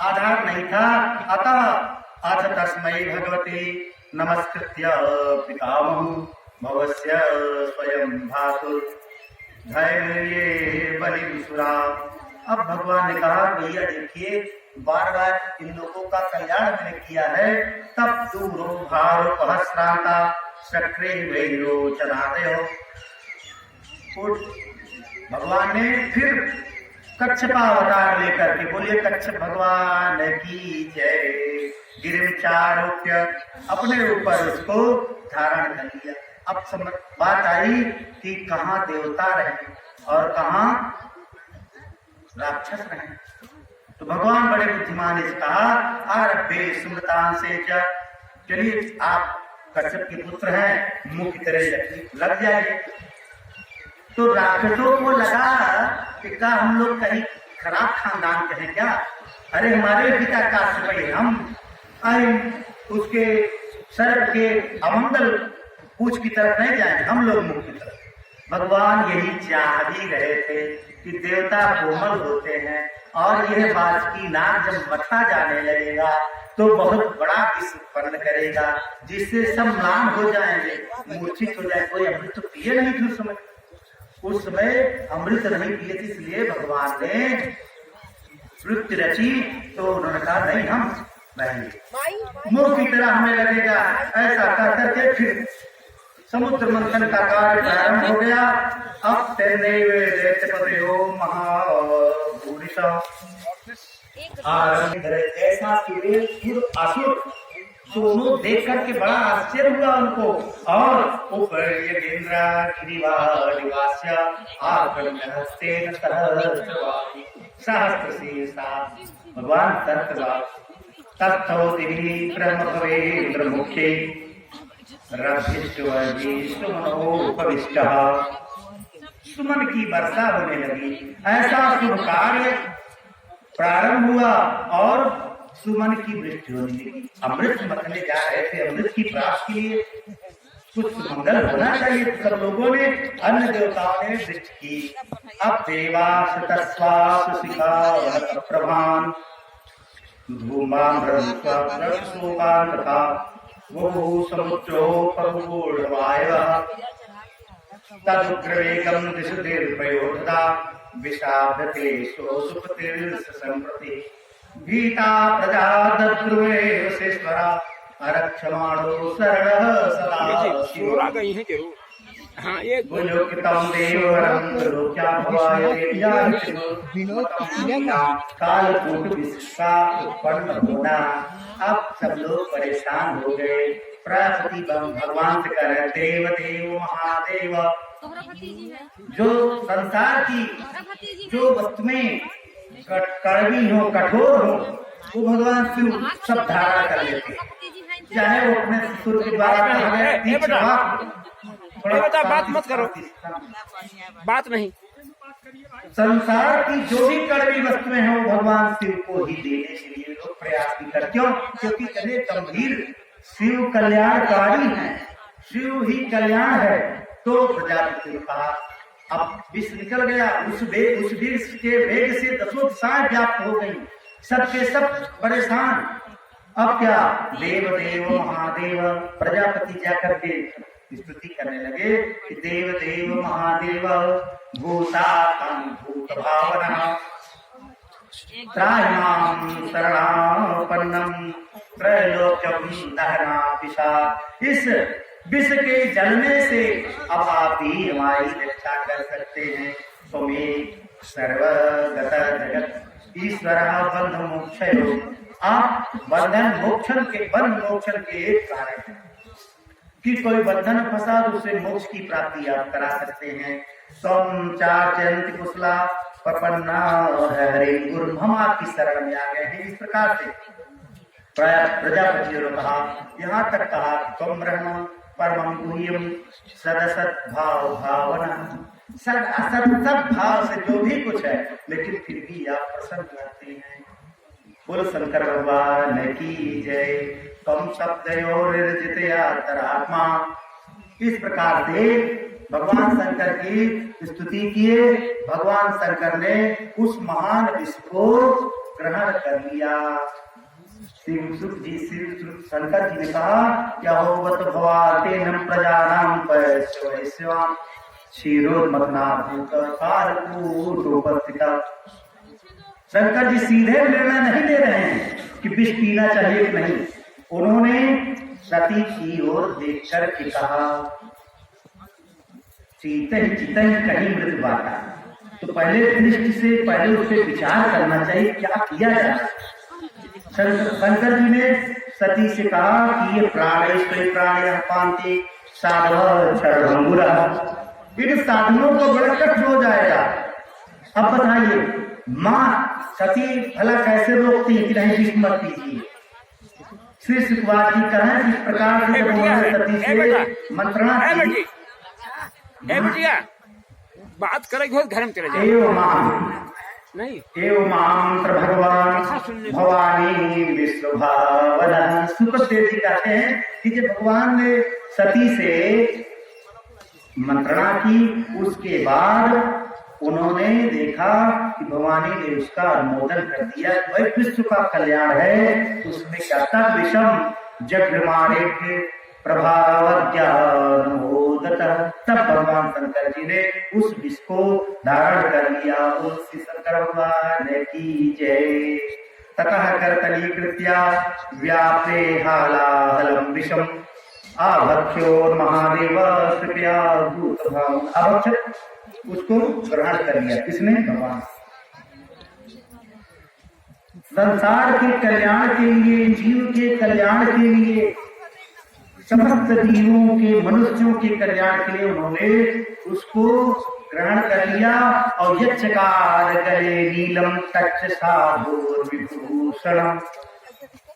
आधार नहीं था। अतः अथ तस्मै भगवते नमस्कृत्य पितामहं भवस्य स्वयं भातु धैर्ये बलिसुरा। अब भगवान ने कहा भैया देखिए बार बार इन लोगों का कल्याण मैंने किया है, तब दूरो भारो सहस्रांता सक्रे वैरो चलाते हो। भगवान ने फिर कच्छप अवतार लेकर के, बोलिए कच्छप भगवान की जय, गिरिचारोप्य अपने ऊपर उसको धारण कर लिया। अब बात आई कि कहाँ देवता रहे और कहाँ राक्षस रहे। तो भगवान बड़े बुद्धिमान ने कहा आरभ्य सुमृतान से चलिए आप कश्यप के पुत्र हैं, मुंह की तरह लग जाइए। तो राक्षसों को लगा कि क्या हम लोग कहीं खराब खानदान के हैं क्या? अरे हमारे पिता काश्यप, हम उसके सर के अमंगल पूछ की तरफ नहीं जाएंगे, हम लोग मुंह की तरफ। भगवान यही चाह भी रहे थे कि देवता कोमल होते हैं और यह बासुकी नाग जब मथा जाने लगेगा तो बहुत बड़ा विष उत्पन्न करेगा, जिससे सब म्लान हो जाएंगे, मूर्छित हो जाए। कोई अमृत तो पिए नहीं थे उस समय अमृत नहीं पिए थे, इसलिए भगवान ने वृत्ति रची। तो उन्होंने कहा नहीं हम रहेंगे, मुंह की तरह हमें लगेगा। ऐसा कर करके फिर समुद्र मंथन का कार्य प्रारंभ हो गया। अब ऐसा असुर दोनों देख करके बड़ा आश्चर्य हुआ उनको। और भगवान ब्रह्म मुख्य सुमन की वर्षा होने लगी। ऐसा शुभ कार्य प्रारंभ हुआ और सुमन की वृष्टि होने लगी। अमृत मथने जा रहे थे, अमृत की प्राप्ति के लिए कुछ मंगल होना चाहिए। सब लोगों ने अन्य देवताओं ने वृष्टि की। अब देवास तस्वास शिखा प्रभान धूमान तथा वो समुद्रो परूढ़वायः तदुग्रवेगं दिशुर्पयोधता विषादते सुपतिर्सम्प्रति भीता प्रजा दद्रुवे वसेश्वरा अरक्षमाणो शरणः सदा शिवा गई है जरूर। हाँ ये गोलोकितम देववरं लोक्या भवाय कालकूट विश्वा उत्पन्न होना। अब सब लोग परेशान हो गए। प्रकृति भगवान से कह रहे देव देव महादेव, जो संसार की जो वस्तुएं कड़वी हो कठोर हो वो भगवान शिव सब धारण कर लेते, चाहे वो अपने ससुर के द्वारा। बेटा बात मत करो, बात नहीं। संसार की जो भी कड़वी वस्तुएं हैं वो भगवान शिव को ही देने के लिए लोग प्रयास भी करते। क्यों? क्योंकि इतने गंभीर शिव कल्याणकारी है, शिव ही कल्याण है। तो प्रजापति ने कहा अब विष निकल गया, उस विष के वेग से दसों दिशाएं व्याप्त हो गई, सबके सब परेशान। अब क्या देव देव महादेव, प्रजापति जाकर के स्तुति करने लगे कि देव देव महादेव भूतात्म भूत भावना त्राहिमां शरणापन्नम त्रैलोक्यम दहना विषा। इस विष के जलने से अब आप ही हमारी रक्षा कर सकते हैं। तुम्हें सर्वगत जगत ईश्वर बंध मोक्षयो, आप बंधन मोक्षण के एक कारण हैं कि कोई बंधन फंसा तो उसे मोक्ष की प्राप्ति आप करा सकते हैं। तुम चाचंत कुशला पपन्ना हरे गुरु, हम आपकी शरण में आ गए हैं। इस प्रकार से प्रजापति ने कहा, यहाँ तक कहा तुम ब्रह्म परमं गुह्यम सदसत भाव भावना, सद असत सब भाव से जो भी कुछ है, लेकिन फिर भी आप प्रसन्न रहते हैं। बोल शंकर भगवान की जय। तुम शब्दयोर्जितयात्मा। इस प्रकार से भगवान शंकर की स्तुति किए। भगवान शंकर ने उस महान विष को ग्रहण कर लिया। शिव शंकर जी ने कहा क्या होवत भवातेन प्रजानां परमेश्वरां क्षीरोन्मथना भूत कालकूटोपस्थिता। शंकर जी सीधे निर्णय नहीं ले रहे हैं कि विष पीना चाहिए कि नहीं। उन्होंने सती की ओर देख कर के कहा चीतहि चितहि कहीं मृत बाटा। तो पहले दृष्टि से पहले उस पर विचार करना चाहिए क्या किया जाए। शंकर जी ने सती से कहा कि ये प्राणेश्वरी प्राण पांति साधव क्षरभंगुरा, इन साधनों को बड़ा कष्ट हो जाएगा। अब बताइए माँ सती भला कैसे रोकती है कि नहीं विष मत पीजिए। श्री सुखवार जी कहें किस प्रकार से सती से मंत्रणा की। बात करेंगे घर में चले जाए। नहीं एवं मंत्र भगवान भवानी विश्व भावना। सुखदेव जी कहते हैं कि जब भगवान ने सती से मंत्रणा की उसके बाद उन्होंने देखा कि भवानी ने उसका अनुमोदन कर दिया। वही विश्व का कल्याण है उसमें क्या था विषम जगमारे प्रभावज्ञानोदत। तब भगवान शंकर जी ने उस विष को धारण कर लिया। श्री शंकर भगवान की जय। ततः करतली कृत्या व्यापे हालाहलम विषम आभक्षो महादेव कृपया भूत भाव। अभक्षत उसको ग्रहण कर लिया किसने भगवान। संसार के कल्याण के लिए जीव के कल्याण के लिए समस्त जीवों के मनुष्यों के कल्याण के लिए उन्होंने उसको ग्रहण कर लिया। और यक्षकार गले नीलम तच्च साधु विभूषणम।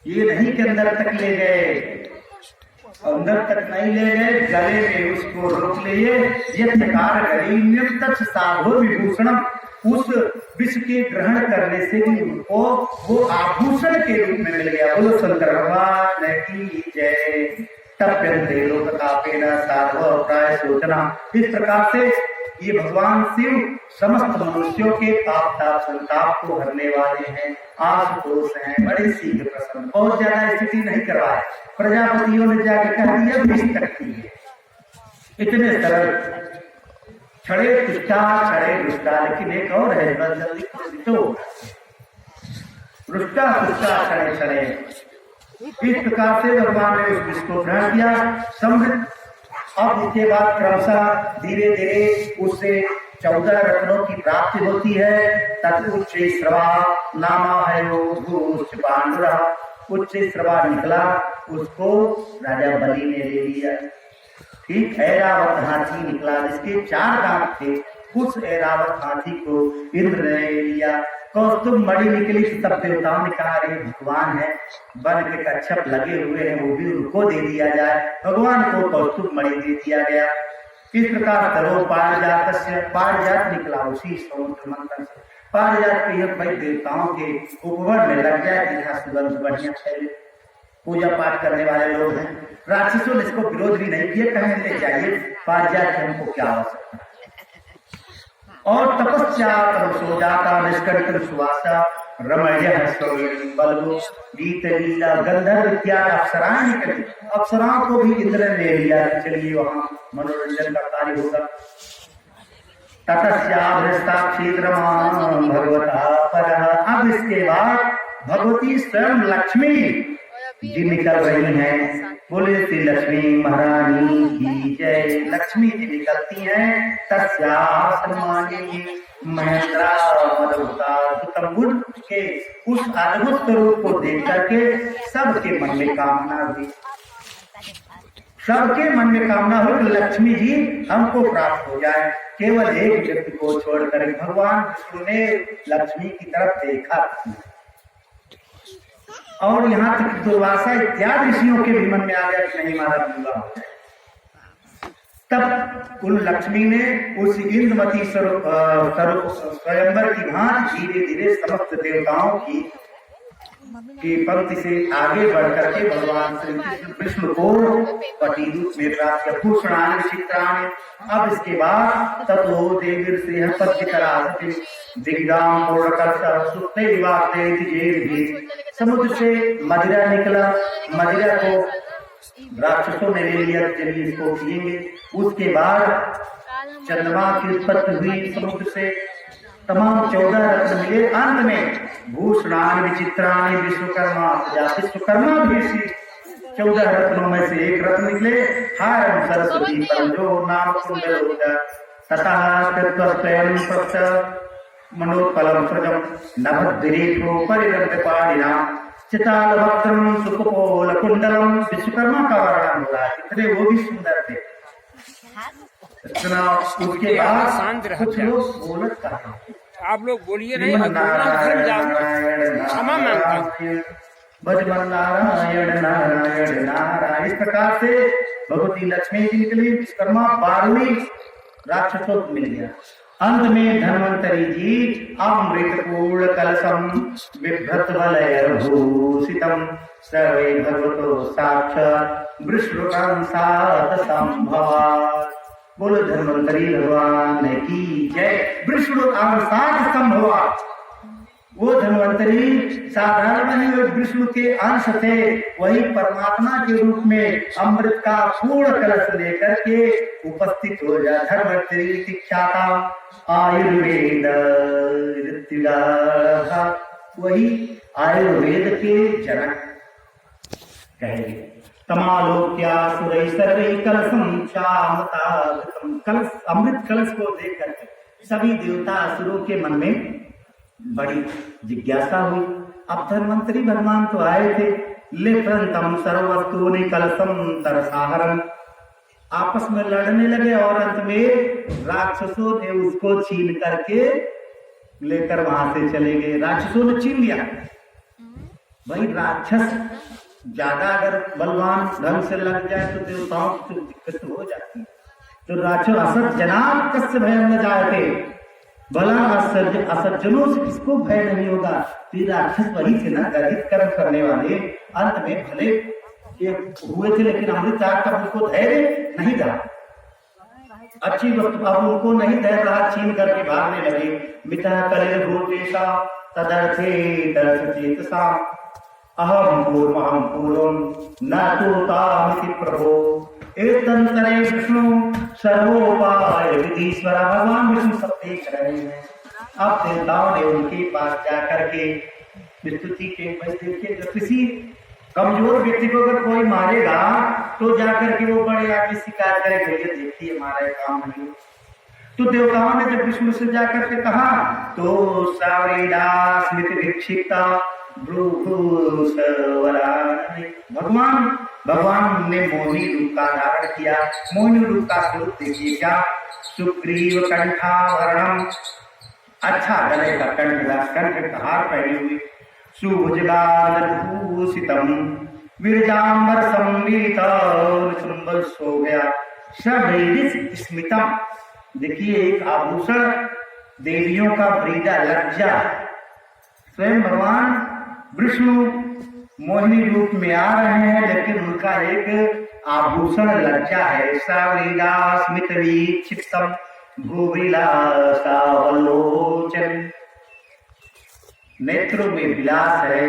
ये नहीं के अंदर तक ले गए, अंदर तक नहीं ले गए, गले में उसको रोक लिए। यक्षकार गले नीलम तच्च साधु विभूषणम। उस विष के ग्रहण करने से भी उनको वो आभूषण के रूप में मिल गया। बोलो शंकर भगवान की जय। तप्यन्ते लोकतापेन साधव प्राय सोचना। इस प्रकार से ये भगवान शिव समस्त मनुष्यों के पाप ताप संताप को हरने वाले हैं, आशुतोष हैं, बड़े शीघ्र प्रसन्न। बहुत ज्यादा स्थिति नहीं करवाए। प्रजापतियों ने जाके कह दिया विष तकती है। इतने सरल छड़े तुष्टा छड़े रुष्टा। लेकिन एक और है बस जल्दी तो रुष्टा तुष्टा छड़े छड़े। इस प्रकार से भगवान ने उस विष को ग्रहण किया। समृद्ध अब इसके बाद क्रमशः धीरे धीरे उससे 14 रत्नों की प्राप्ति होती है। तत्उच्च श्रवा नामा है पांडुरा। उच्च श्रवा निकला उसको राजा बलि ने ले लिया। ठीक ऐरावत हाथी निकला जिसके 4 दांत थे। उस ऐरावत हाथी को इंद्र ने ले लिया। कौस्तुभ मणि निकली सब देवताओं ने कहा अरे भगवान है वन के कच्छप लगे हुए हैं वो भी उनको दे दिया जाए। भगवान को कौस्तुभ मणि दे दिया गया। इस प्रकार करो पारिजात निकला उसी समुद्र मंथन से। पारिजात के भाई देवताओं के उपवन में लग जाए जहाँ सुगंध बढ़िया फैले। पूजा पाठ करने वाले लोग हैं। राक्षसों ने इसको विरोध भी नहीं किया, कहने ले जाइए पारिजात हमको क्या हो सकता है। और तपस्या जाता निष्कर्ष सुवासा रमणीय बलगो गीत लीला गंधर्व इत्यादि अप्सराएं निकली। अप्सराओं को भी इंद्र ने लिया। चलिए वहां मनोरंजन का कार्य होगा। भगवता पर। अब इसके बाद भगवती स्वयं लक्ष्मी जी निकल रही हैं। बोले श्री लक्ष्मी महारानी की जय। लक्ष्मी जी निकलती हैं। तस्यासमानी महेंद्रा मधुता के उस अद्भुत स्वरूप को देख करके सबके मन में कामना हुई। सबके मन में कामना हो कि लक्ष्मी जी हमको प्राप्त हो जाए। केवल एक व्यक्ति को छोड़कर भगवान विष्णु ने लक्ष्मी की तरफ देखा। और यहाँ तक दुर्वासा इत्यादि ऋषियों के भी मन में आ गया कि नहीं हमारा विवाह हो जाए। तब उन लक्ष्मी ने उस इंद्रमती स्वयंवर की भांति धीरे धीरे समस्त देवताओं की की पंक्ति से आगे बढ़ करके भगवान श्री कृष्ण विष्णु को पतिरूप में प्राप्त किया। भूषणानि विचित्राणि। अब इसके बाद ततो देवीर से पद्य कराते दिग्गाम पूर्णकर्ता सुप्ते वाते तिजेरि। समुद्र से मदिरा निकला, मदिरा को राक्षसों ने ले लिया, चलिए इसको पिएंगे। उसके बाद चंद्रमा की उत्पत्ति हुई समुद्र से, तमाम 14 रत्न मिले। अंत में भूषणानि विचित्राणि विश्वकर्मा, विश्वकर्मा भी इसी 14 रत्नों में से एक रत्न निकले। हारम सरस्वती परंजो नाम कुंडल ततः तत्वस्वयं प्रत्य मनोत्पलम सृजम नभद्दिरेको परिरम्यपाणिना चिताल वक्त्रम सुकुपोल कुंडलम। विश्वकर्मा का वर्णन हो रहा है, इतने वो भी सुंदर थे। उसके बाद कुछ लोग बोलत कहा, आप लोग बोलिए नहीं, क्षमा मांगता हूँ। भजमन नारायण नारायण नारायण। इस प्रकार से भगवती लक्ष्मी जी निकली, विश्वकर्मा 12वीं राक्षसों को मिल गया। अंत में धन्वंतरी जी अमृत पूर्ण कलशम बिभ्रत वलयभूषितम सर्वे भगवतो साक्षात् विष्णुकांसात् संभवात्। बोलो धन्वंतरी भगवान की जय। विष्णुकांसात् संभवात्। वो धन्वंतरी साधारण नहीं, विष्णु के अंश थे, वही परमात्मा के रूप में अमृत का पूर्ण कलश लेकर के उपस्थित हो जाए। धन्वंतरी ख्याता आयुर्वेद, वही आयुर्वेद के जनक कहेंगे। तमालोक्या सुरै सर्वे कलशं चामृतावृतम्। कलश, अमृत कलश को देख करके सभी देवता असुरों के मन में बड़ी जिज्ञासा हुई। अब धन्वंतरी भगवान तो आए थे, लेखंतम सर्वस्तूनि कलशम तरसाहरम। आपस में लड़ने लगे और अंत में राक्षसों ने उसको छीन करके लेकर वहां से चले गए। राक्षसों ने छीन लिया। भाई राक्षस ज्यादा अगर बलवान ढंग से लग जाए तो देवताओं की दिक्कत हो जाती है। तो राक्षस असत जनाब कस्य भय न जाते, भला असज्जनों से किसको भय नहीं होगा। तो राक्षस वही थे ना, गर्हित कर्म करने वाले। अंत में भले ये हुए थे, लेकिन अमृत त्याग का उनको धैर्य नहीं रहा। अच्छी वस्तु अब उनको नहीं धैर्य रहा, छीन करके भागने लगे। मिता कले भूतेशा तदर्थे दर्श चेतसा अहम पूर्वम न तोतामिति प्रभो एतंतरे विष्णु सर्वोपाय विधीश्वर। भगवान विष्णु सब देख रहे हैं। अब देवताओं ने उनके पास जाकर के स्तुति के देखिए, जो किसी कमजोर व्यक्ति को अगर कोई मारेगा तो जाकर के वो बड़े आगे शिकायत करेंगे, देखिए हमारा काम नहीं। तो देवताओं ने जब विष्णु से जाकर के कहा तो सावरीडा स्मृति भिक्षिता भगवान ने मोहिनी रूप का धारण किया। मोहिनी रूप का स्वरूप देखिए क्या, सुग्रीव कंठाभरणम, अच्छा गले का कंठ का हार पहने हुए, सुभुजगालभूषितम विरजांबर संवीत चुंबल सो गया, सदैव स्मितम। देखिए एक आभूषण देवियों का व्रीजा लज्जा। स्वयं भगवान विष्णु मोहिनी रूप में आ रहे हैं, लेकिन उनका एक आभूषण लज्जा है। सावरीडा स्मित वीक्षितम भूविलासावलोचन, नेत्रों में विलास है,